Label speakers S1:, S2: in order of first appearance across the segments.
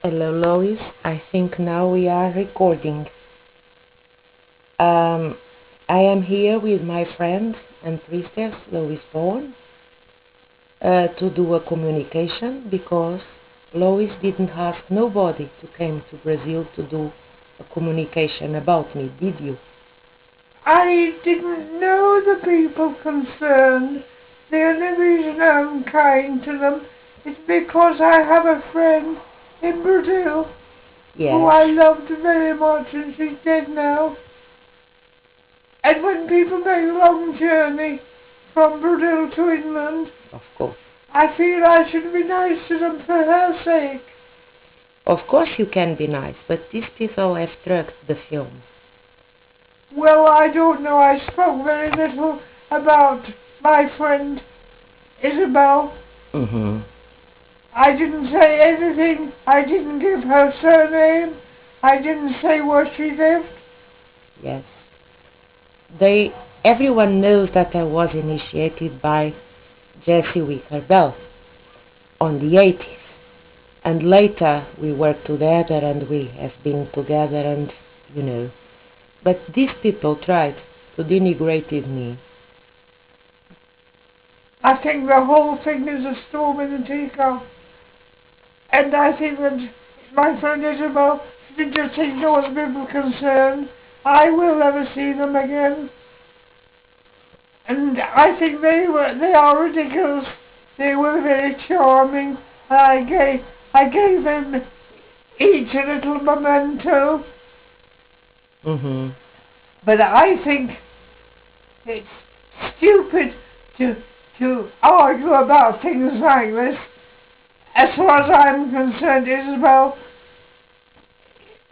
S1: Hello, Lois. I think now we are recording. I am here with my friend and priestess, Lois Bourne, to do a communication because Lois didn't ask nobody to come to Brazil to do a communication about me, did you?
S2: I didn't know the people concerned. The only reason I'm kind to them is because I have a friend in Brazil who I
S1: Yes,
S2: loved very much, and she's dead now. And when people make a long journey from Brazil to England,
S1: of course.
S2: I feel I should be nice to them for her sake.
S1: Of course you can be nice, but these people have drugged the film.
S2: Well, I don't know. I spoke very little about my friend Isobel. I didn't say anything. I didn't give her surname. I didn't say where she lived.
S1: Yes. Everyone knows that I was initiated by Jessie Wicker Bell on the 80s. And later we worked together and we have been together and, you know. But these people tried to denigrate me.
S2: I think the whole thing is a storm in the teacup. And I think that my friend Isobel should just ignore the people concerned. I will never see them again. And I think they are ridiculous. They were very charming. I gave them each a little memento. But I think it's stupid to argue about things like this. As far as I'm concerned, Isobel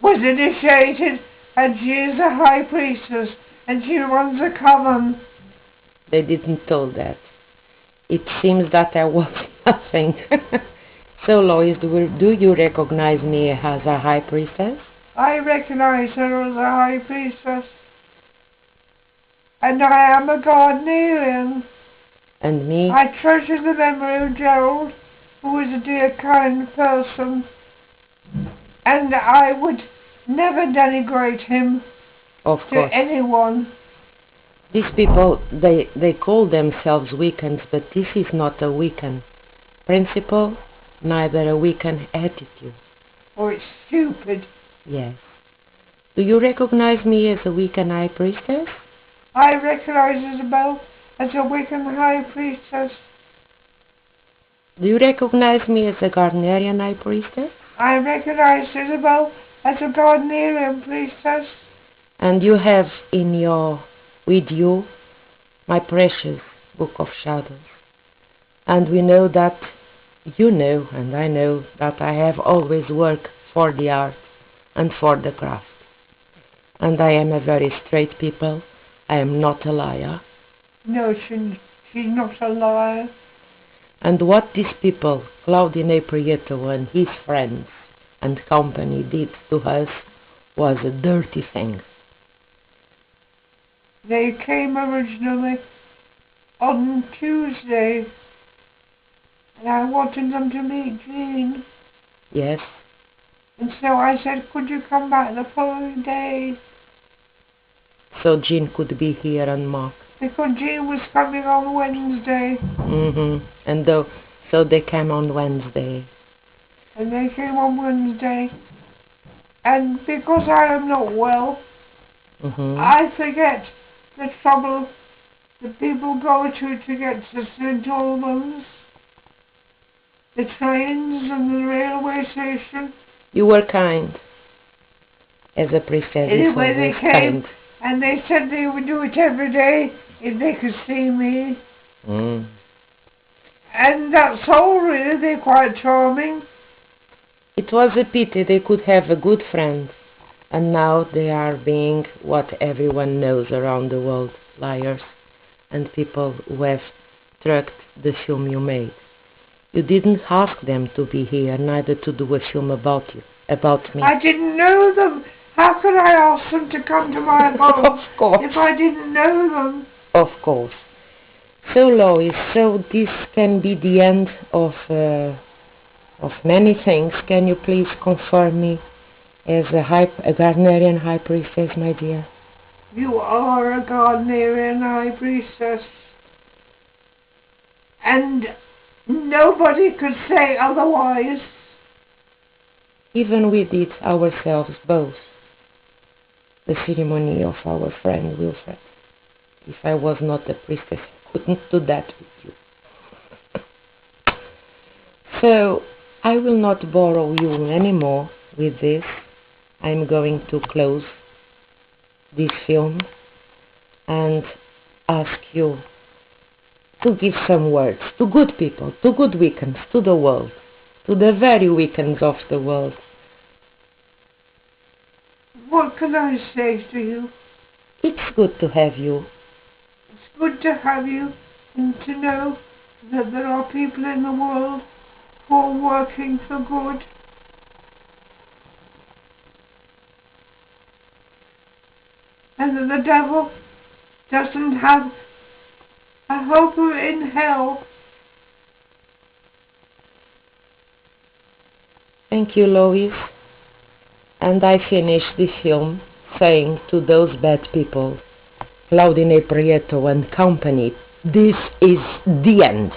S2: was initiated and she is a high priestess and she runs a coven.
S1: They didn't tell that. It seems that I was nothing. So, Lois, do you recognize me as a high priestess?
S2: I recognize her as a high priestess. And I am a Gardnerian.
S1: And me?
S2: I treasure the memory of Gerald, who was a dear, kind person. And I would never denigrate him to anyone.
S1: These people, they call themselves Wiccans, but this is not a Wiccan principle, neither a Wiccan attitude.
S2: Oh, it's stupid.
S1: Yes. Do you recognize me as a Wiccan high priestess?
S2: I recognize Isobel as a Wiccan high priestess.
S1: Do you recognize me as a Gardnerian high priestess?
S2: I recognize Isobel as a Gardnerian priestess.
S1: And you have with you my precious Book of Shadows. And we know that you know, and I know, that I have always worked for the art and for the craft. And I am a very straight people. I am not a liar.
S2: No, she's not a liar.
S1: And what these people, Claudine Prieto and his friends and company, did to us was a dirty thing.
S2: They came originally on Tuesday, and I wanted them to meet Jean.
S1: Yes.
S2: And so I said, could you come back the following day?
S1: So Jean could be here and Mark.
S2: Because Jean was coming on Wednesday.
S1: And so they came on Wednesday.
S2: And they came on Wednesday. And because I am not well, I forget the trouble that people go to get to St. Albans, the trains and the railway station.
S1: You were kind. As a priestess,
S2: anyway, they came,
S1: kind.
S2: And they said they would do it every day if they could see me. And that's all, really. They're quite charming.
S1: It was a pity they could have a good friend, and now they are being what everyone knows around the world, liars, and people who have trucked the film you made. You didn't ask them to be here, neither to do a film about me.
S2: I didn't know them. How could I ask them to come to my home
S1: Of course.
S2: if I didn't know them?
S1: Of course. So, Lois, so this can be the end of of many things. Can you please confirm me as a Gardnerian high priestess, my dear?
S2: You are a Gardnerian high priestess, and nobody could say otherwise.
S1: Even we did ourselves both the ceremony of our friend Wilfred. If I was not a priestess, I couldn't do that with you. So, I will not borrow you anymore with this. I'm going to close this film and ask you to give some words to good people, to good Wiccans, to the world, to the very Wiccans of the world.
S2: What can I say to you?
S1: It's good to have you.
S2: It's good to have you and to know that there are people in the world who are working for good. And that the devil doesn't have a hope in hell.
S1: Thank you, Lois. And I finish the film saying to those bad people, Claudine Prieto and company, this is the end.